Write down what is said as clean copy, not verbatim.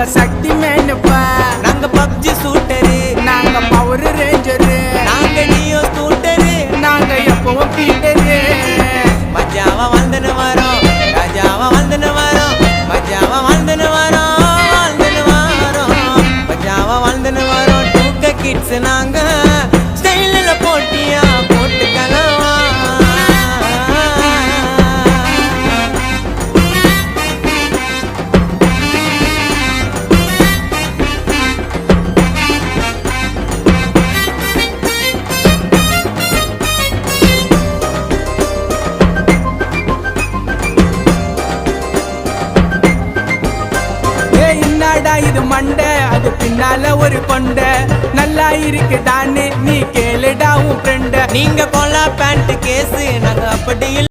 நாங்க சக்தி மேனுப்பா, நாங்க பப்ஜி சூட்டரு, நாங்க பவர் ரேஞ்சரு, நாங்க நியோ ஸ்கூட்டரு, நாங்க எப்பவும் பீட்டரு. மஜாவா வந்துன்னு வரோம், ராஜாவா வந்துன்னு வரோம், மஜாவா வந்துன்னு வரோம், வாழ்ந்துன்னு வரோம், மஜாவா வந்துன்னு வரோம். 2K கிட்ஸ் நாங்க ஸ்டைலில் போட்டியா போட்டுக்கலாம். என்னடா இது மண்டை, அது பின்னால ஒரு கொண்டை, நல்லா இருக்குதான்னு நீ கேளுடா உன் ஃப்ரெண்ட. நீங்க கொலா பேண்ட் கேஸ், நாங்க அப்படி